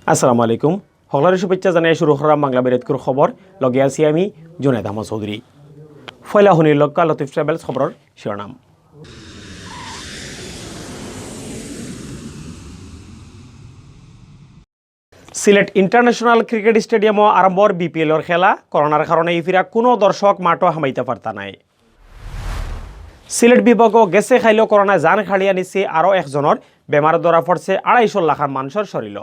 আসসালামু আলাইকুম সকলের শুভেচ্ছা জানাই শুরু করা বাংলাবিউর খবর লগে আছি আমি জুনাইদ আহমদ চৌধুরী ফয়লা হুনির লক্কা লতিফ ট্রাভেলস খবরের শিরোনাম। সিলেট ইন্টারন্যাশনাল ক্রিকেট স্টেডিয়ামও আরম্ভর বিপিএলর খেলা করোনার কারণে ইফিরা কোনো দর্শক মাঠও হামাইতে পারতা নাই। সিলেট বিভাগও গেছে খাইলেও করোনায় জান খাড়িয়া নিছে আরও একজনের বেমার ধরা পড়ছে 250 লাখ মানুষের শরীর।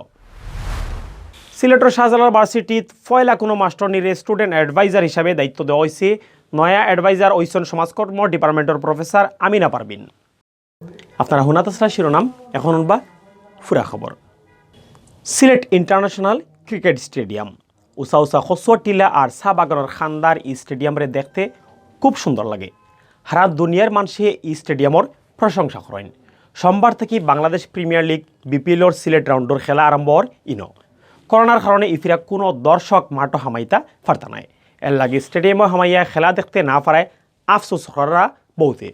সিলেটের শাহজালাল ভার্সিটিত ফয়লা কোনো মাস্টার নিরে স্টুডেন্ট অ্যাডভাইজার হিসাবে দায়িত্ব দেওয়া হয়েছে। নয়া অ্যাডভাইজার ওইসন সমাজকর্ম ডিপার্টমেন্টের প্রফেসর আমিনা পারবিন। আপনারা হুনাতাসরা শিরোনাম, এখন বা ফুরা খবর। সিলেট ইন্টারন্যাশনাল ক্রিকেট স্টেডিয়াম উষা উষা খসুয়া টিলা আর চা বাগানের খান্দার ই স্টেডিয়ামরে দেখতে খুব সুন্দর লাগে। সারা দুনিয়ার মানুষে ই স্টেডিয়ামর প্রশংসা করেন। সোমবার থেকে বাংলাদেশ প্রিমিয়ার লিগ বিপিএলর সিলেট রাউন্ডর খেলা আরম্ভর ইনো করোনার কারণে ইফিরা কোনো দর্শক মাঠও হামাইতা পারতা নাই। এর লাগে স্টেডিয়ামে হামাইয়া খেলা দেখতে না পারায় আফসোস করা বহুতে।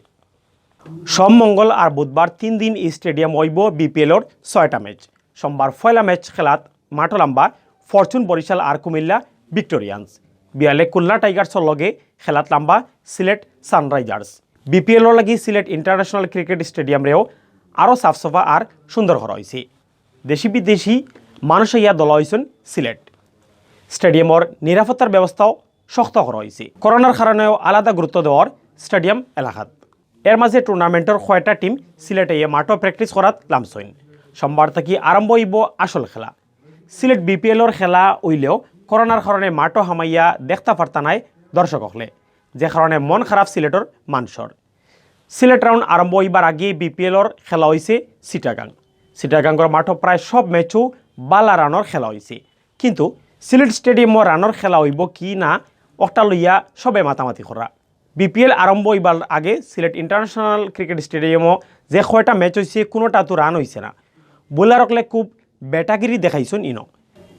সোম, মঙ্গল আর বুধবার 3 দিন এই স্টেডিয়াম হইব বিপিএলর 6টা ম্যাচ। সোমবার পয়লা ম্যাচ খেলাত মাঠও লাম্বা ফরচুন বরিশাল আর কুমিল্লা ভিক্টোরিয়ান্স। বিয়ালে খুলনা টাইগার্সর লগে খেলাত লাম্বা সিলেট সানরাইজার্স। বিপিএলর লাগি সিলেট ইন্টারন্যাশনাল ক্রিকেট স্টেডিয়ামরেও আরও সাফসফা আর সুন্দর করা হয়েছে। দেশি বিদেশি মানুষ ইয়া দল হয়েছেন সিলেট। স্টেডিয়ামর নিরাপত্তার ব্যবস্থাও শক্ত করা হয়েছে। করোনার কারণেও আলাদা গুরুত্ব দেওয়ার স্টেডিয়াম এলাকাত। এর মাঝে টুর্নামেন্টের 6টা টিম সিলেটে মাঠও প্র্যাকটিস করাত লামসইন। সোমবার থেকে আরম্ভ হইব আসল খেলা। সিলেট বিপিএলর খেলা হইলেও করোনার কারণে মাঠও হামাইয়া দেখতে পারতা নাই দর্শক হলে, যে কারণে মন খারাপ সিলেটর মানুষের। সিলেট রাউন্ড আরম্ভ হইবার আগে বিপিএলর খেলা হয়েছে সিটাগাঙ্গর মাঠও প্রায় সব ম্যাচও বালা রানের খেলা হয়েছে, কিন্তু সিলেট স্টেডিয়ামও রানের খেলা হইব কি না ওটা লইয়া সবে মাতামাতি করা। বিপিএল আরম্ভ হইবার আগে সিলেট ইন্টারন্যাশনাল ক্রিকেট স্টেডিয়ামও যে 6টা ম্যাচ হয়েছে কোনোটা তো রান হয়েছে না। বোলারকলে খুব বেটাগিরি দেখাইছেন ইনো,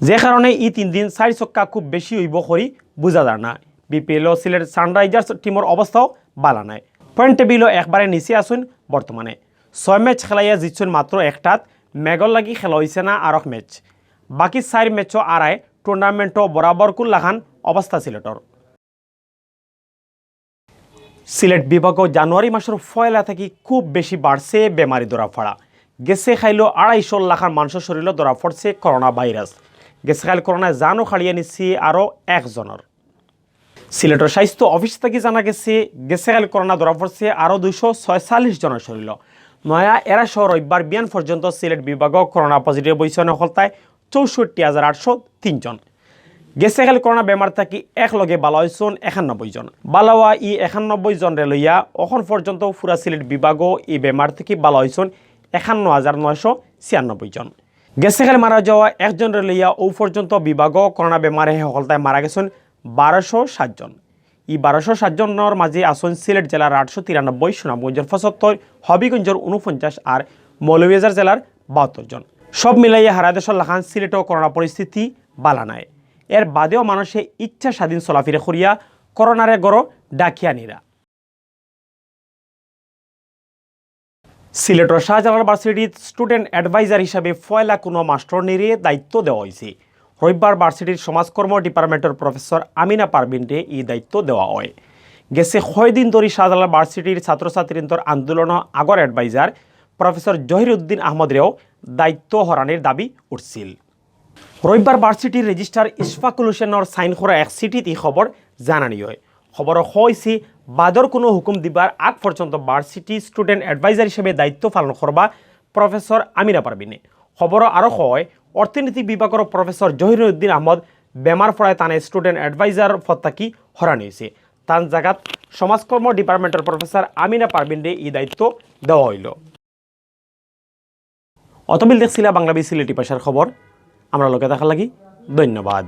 যে কারণে 3 দিন 4 ছক্কা খুব বেশি হইব করি বোঝা যায় না। বিপিএলও সিলেট সানরাইজার্স টিমের অবস্থাও বালা নাই। পয়েন্ট টেবিলও একবারে নিচে আসুন। বর্তমানে 6 ম্যাচ খেলাইয়া জিতছেন মাত্র একটাত। মেঘর লাগি খেলা হয়েছে না আর ম্যাচ, বাকি 4 ম্যাচও আড়াই টুর্নামেন্টও বরাবর কুল লাখান অবস্থা সিলেটর। সিলেট বিভাগও জানুয়ারি মাসের পয়লা থেকে খুব বেশি বাড়ছে বেমারি ধরা পড়া। গেছে খাইলেও 250 লাখ মানুষের শরীরে ধরা পড়ছে করোনা ভাইরাস। গেছে খাইল করোনায় জানও খাড়িয়ে নিচ্ছে আরও একজনের। সিলেটের স্বাস্থ্য অফিস থেকে জানা গেছে খাইল করোনা ধরা পড়ছে আরও 246 জনের শরীর। নয়া এরা সহ রবিবার বিয়ান পর্যন্ত সিলেট বিভাগও করোনা পজিটিভ বৈশন হলতায় 64,803 জন। গেছে খালি করোনা বেমার থাকি একলগে বালা হয়েছেন 91 জন। বালাওয়া 91 জন লইয়া এখন পর্যন্ত পুরা সিলেট বিভাগও এই বেমার থেকে বালা হয়েছেন 51,996 জন। গেছে খালি মারা যাওয়া একজন লইয়া ও পর্যন্ত বিভাগও করোনা বেমারে হলতায় মারা গেছেন 1260 জন। 1260 জনের মাঝে আসন সিলেট জেলার 893, সুনামগঞ্জের 75, হবিগঞ্জের 49 আর মৌলভীবাজার জেলার 72 জন। সব মিলাইয়া হারা দেশের লাখান সিলেটও করোনা পরিস্থিতি বালা নাই। এর বাদেও মানুষে ইচ্ছা স্বাধীন চলাফিরে করিয়া করোনারে গড় ডাকিয়া নিরা। সিলেটের শাহজালাল ভার্সিটির স্টুডেন্ট অ্যাডভাইজার হিসাবে ফয়লা কোনো মাস্টার নিরে দায়িত্ব দেওয়া হয়েছে। রবিবার ভার্সিটির সমাজকর্ম ডিপার্টমেন্টের প্রফেসর আমিনা পারবিনকে এই দায়িত্ব দেওয়া হয়। গেছে 6 দিন ধরে শাহজালাল ভার্সিটির ছাত্রছাত্রীদের আন্দোলন আগর অ্যাডভাইজার প্রফেসর জহিরুদ্দিন আহমদরেও দায়িত্ব হরানির দাবি উঠছিল। রবিবার ভার্সিটির রেজিস্ট্রার ইশফাকুল হোসেনের সাইন করা এক চিঠিত এই খবর জানানি হয়। খবর হয়েছে বাদর কোনো হুকুম দিবার আগ পর্যন্ত ভার্সিটি স্টুডেন্ট অ্যাডভাইজার হিসেবে দায়িত্ব পালন করবা প্রফেসর আমিনা পারবিনে। খবর আরও হয় অর্থনীতি বিভাগের প্রফেসর জহিরুদ্দিন আহমদ বেমার পড়ায় তানে স্টুডেন্ট অ্যাডভাইজার পদটাকি হরানি হয়েছে। তার জায়গাত সমাজকর্ম ডিপার্টমেন্টের প্রফেসর আমিনা পারবিনে এই দায়িত্ব দেওয়া হইল। অতবিল দেখছিলা বাংলাদেশ সিলেটি পেশার খবর। আমরা লোকে দেখার লাগি ধন্যবাদ।